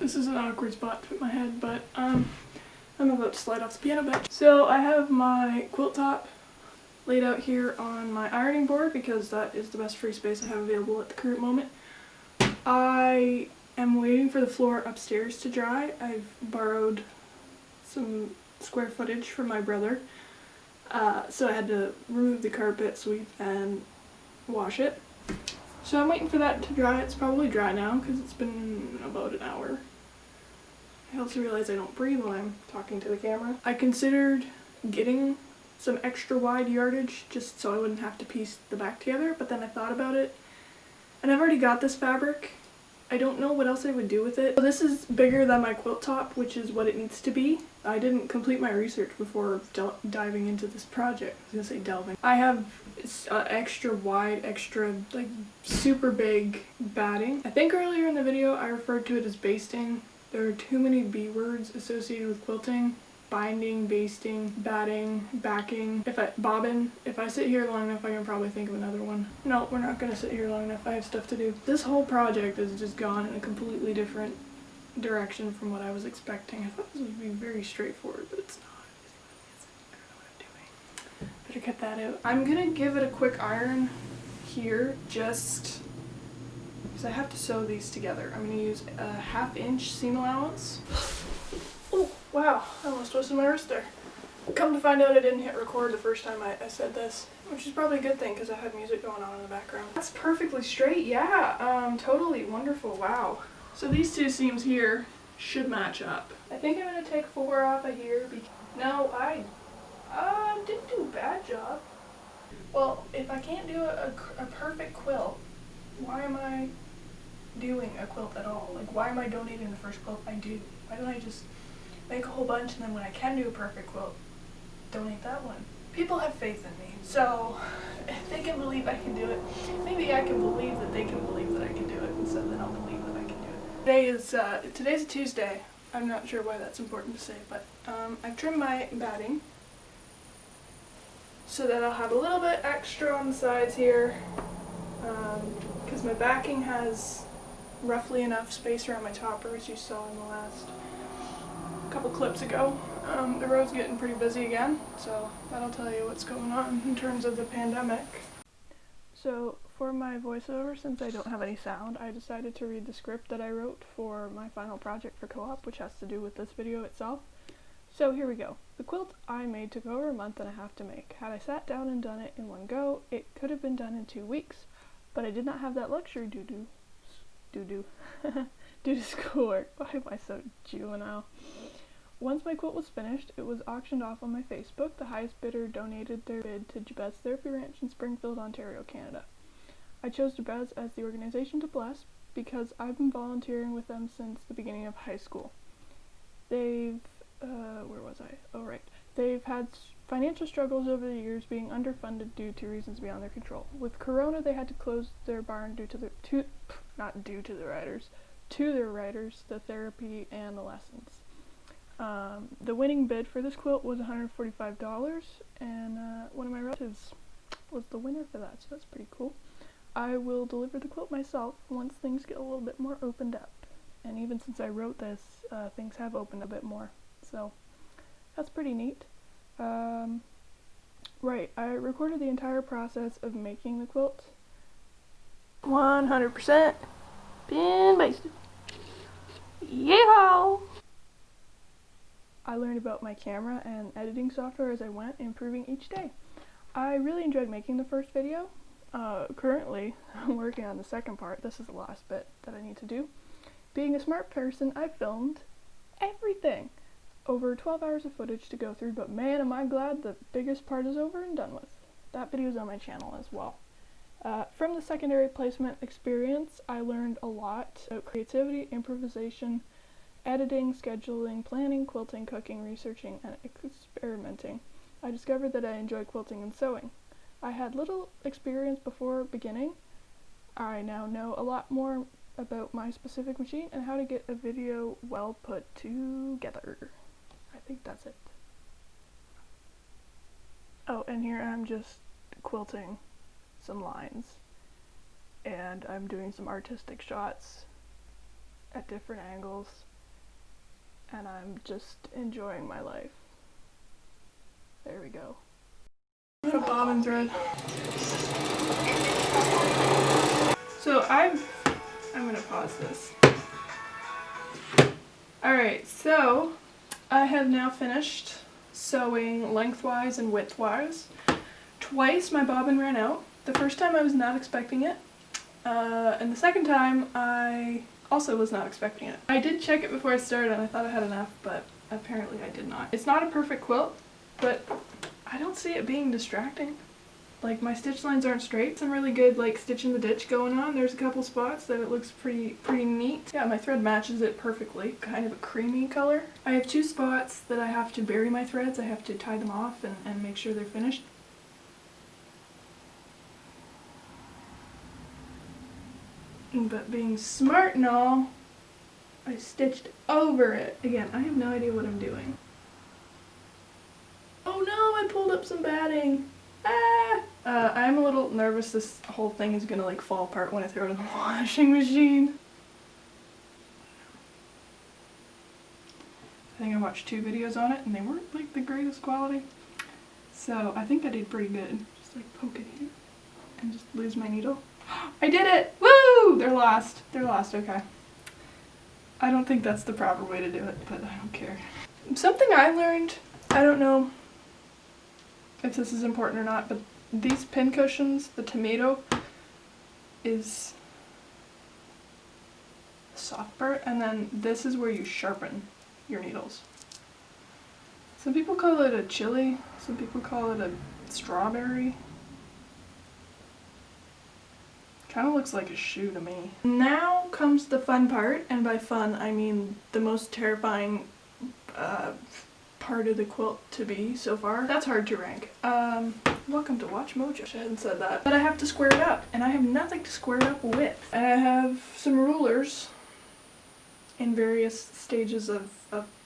This is an awkward spot to put my head, but I'm about to slide off the piano bed. So I have my quilt top laid out here on my ironing board because that is the best free space I have available at the current moment. I am waiting for the floor upstairs to dry. I've borrowed some square footage from my brother, so I had to remove the carpet, sweep, and wash it. So I'm waiting for that to dry. It's probably dry now because it's been about an hour. I also realize I don't breathe when I'm talking to the camera. I considered getting some extra wide yardage just so I wouldn't have to piece the back together, but then I thought about it and I've already got this fabric. I don't know what else I would do with it. So this is bigger than my quilt top, which is what it needs to be. I didn't complete my research before diving into this project. I was gonna say delving. I have extra wide, extra like super big batting. I think earlier in the video I referred to it as basting. There are too many B words associated with quilting. Binding, basting, batting, backing, bobbin. If I sit here long enough I can probably think of another one. No, we're not gonna sit here long enough. I have stuff to do. This whole project has just gone in a completely different direction from what I was expecting. I thought this would be very straightforward, but it's not. It really isn't. I don't know what I'm doing. Better cut that out. I'm gonna give it a quick iron here just because I have to sew these together. I'm gonna use a 1/2 inch seam allowance. Oh, wow, I almost twisted my wrist there. Come to find out I didn't hit record the first time I said this, which is probably a good thing because I had music going on in the background. That's perfectly straight, yeah, totally wonderful, wow. So these two seams here should match up. I think I'm going to take 4 off of here because, no, I didn't do a bad job. Well, if I can't do a perfect quilt, why am I doing a quilt at all? Like, why am I donating the first quilt I do? Why don't I just make a whole bunch and then when I can do a perfect quilt, donate that one? People have faith in me, so if they can believe I can do it, maybe I can believe that they can believe that I can do it, and so then I'll believe that I can do it. Today's a Tuesday. I'm not sure why that's important to say, but I've trimmed my batting so that I'll have a little bit extra on the sides here, because my backing has roughly enough space around my topper, as you saw in the last couple clips ago. The road's getting pretty busy again, so that'll tell you what's going on in terms of the pandemic. So for my voiceover, since I don't have any sound, I decided to read the script that I wrote for my final project for co-op, which has to do with this video itself. So here we go. The quilt I made took over 1.5 months to make. Had I sat down and done it in one go, it could have been done in 2 weeks, but I did not have that luxury due to schoolwork. Why am I so juvenile? Once my quilt was finished, it was auctioned off on my Facebook. The highest bidder donated their bid to Jabez Therapy Ranch in Springfield, Ontario, Canada. I chose Jabez as the organization to bless because I've been volunteering with them since the beginning of high school. They've, where was I? Oh, right. They've had financial struggles over the years, being underfunded due to reasons beyond their control. With Corona, they had to close their barn due to their writers, the therapy, and the lessons. The winning bid for this quilt was $145, and one of my relatives was the winner for that, so that's pretty cool. I will deliver the quilt myself once things get a little bit more opened up. And even since I wrote this, things have opened a bit more, so that's pretty neat. Right, I recorded the entire process of making the quilt. 100% pin basted. Yeehaw! I learned about my camera and editing software as I went, improving each day. I really enjoyed making the first video. Currently, I'm working on the second part. This is the last bit that I need to do. Being a smart person, I filmed everything. Over 12 hours of footage to go through, but man, am I glad the biggest part is over and done with. That video's on my channel as well. From the secondary placement experience, I learned a lot about creativity, improvisation, editing, scheduling, planning, quilting, cooking, researching, and experimenting. I discovered that I enjoy quilting and sewing. I had little experience before beginning. I now know a lot more about my specific machine and how to get a video well put together. I think that's it. Oh, and here I'm just quilting some lines, and I'm doing some artistic shots at different angles and I'm just enjoying my life. There we go. Put a bobbin thread. So I'm gonna pause this. Alright, so I have now finished sewing lengthwise and widthwise. Twice my bobbin ran out. The first time I was not expecting it, and the second time I also was not expecting it. I did check it before I started and I thought I had enough, but apparently I did not. It's not a perfect quilt, but I don't see it being distracting. Like, my stitch lines aren't straight. Some really good, like, stitch in the ditch going on. There's a couple spots that it looks pretty neat. Yeah, my thread matches it perfectly. Kind of a creamy color. I have two spots that I have to bury my threads. I have to tie them off and make sure they're finished. But being smart and all, I stitched over it. Again, I have no idea what I'm doing. Oh no, I pulled up some batting. Ah! I'm a little nervous this whole thing is gonna like fall apart when I throw it in the washing machine. I think I watched 2 videos on it and they weren't like the greatest quality. So I think I did pretty good. Just like poke it here and just lose my needle. I did it! Woo! They're lost. They're lost, okay. I don't think that's the proper way to do it, but I don't care. Something I learned, I don't know if this is important or not, but these pin cushions, the tomato is the soft part, and then this is where you sharpen your needles. Some people call it a chili, some people call it a strawberry. Kind of looks like a shoe to me. Now comes the fun part, and by fun I mean the most terrifying part of the quilt to be so far. That's hard to rank. Welcome to Watch Mojo. I hadn't said that. But I have to square it up, and I have nothing to square it up with. And I have some rulers in various stages of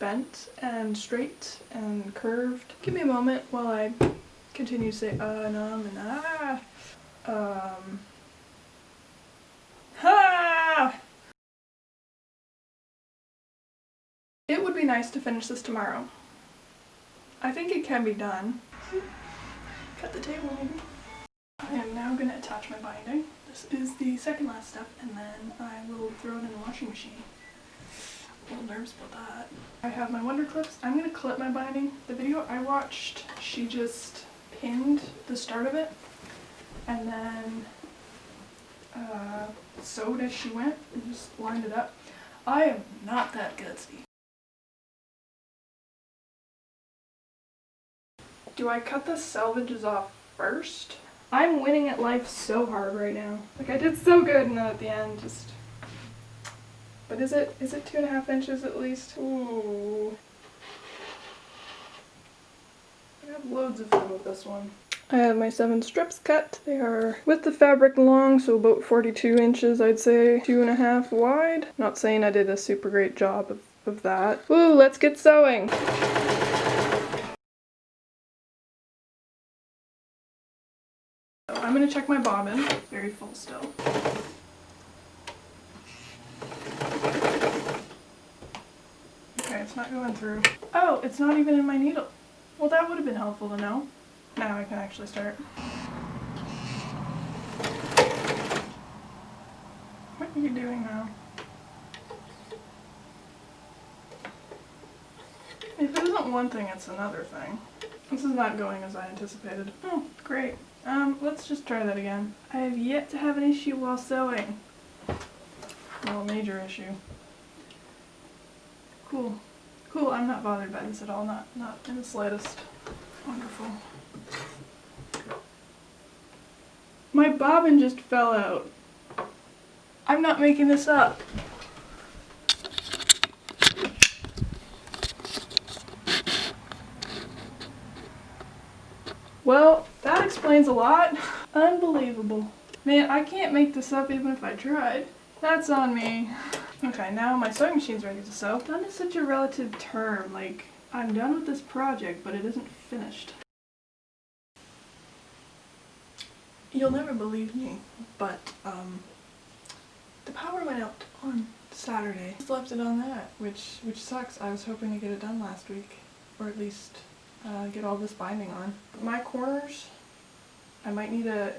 bent and straight and curved. Give me a moment while I continue to say and ah. It would be nice to finish this tomorrow. I think it can be done. Cut the table maybe. I am now going to attach my binding. This is the second last step, and then I will throw it in the washing machine. A little nervous about that. I have my wonder clips. I'm going to clip my binding. The video I watched, she just pinned the start of it and then sewed as she went and just lined it up. I am not that gutsy. Do I cut the selvages off first? I'm winning at life so hard right now. Like, I did so good, and then at the end just... But is it 2.5 inches at least? Ooh. I have loads of fun with this one. I have my 7 strips cut. They are with the fabric long, so about 42 inches, I'd say 2.5 wide. Not saying I did a super great job of that. Woo, let's get sewing! I'm gonna check my bobbin. Very full still. Okay, it's not going through. Oh, it's not even in my needle. Well, that would have been helpful to know. Now I can actually start. What are you doing now? If it isn't one thing, it's another thing. This is not going as I anticipated. Oh, great. Let's just try that again. I have yet to have an issue while sewing. Well, a major issue. Cool. Cool, I'm not bothered by this at all. Not in the slightest. Wonderful. My bobbin just fell out. I'm not making this up. Well, that explains a lot. Unbelievable. Man, I can't make this up even if I tried. That's on me. Okay, now my sewing machine's ready to sew. Done is such a relative term. Like, I'm done with this project, but it isn't finished. You'll never believe me, but the power went out on Saturday. Just left it on that, which sucks. I was hoping to get it done last week, or at least get all this binding on. My corners, I might need to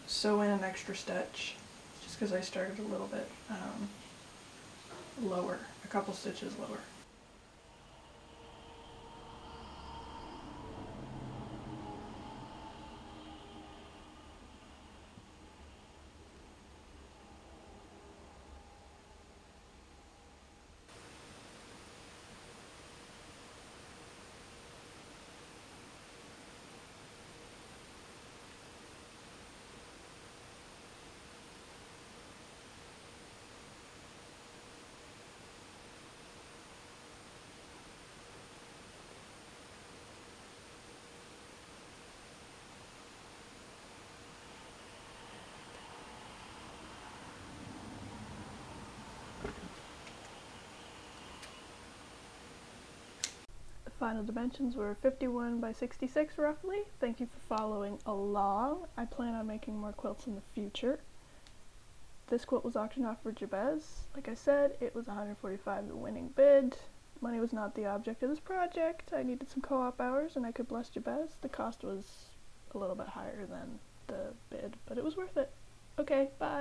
sew in an extra stitch, just because I started a little bit lower, a couple stitches lower. Final dimensions were 51 by 66 roughly. Thank you for following along. I plan on making more quilts in the future. This quilt was auctioned off for Jabez. Like I said, it was $145 the winning bid. Money was not the object of this project. I needed some co-op hours and I could bless Jabez. The cost was a little bit higher than the bid, but it was worth it. Okay, bye.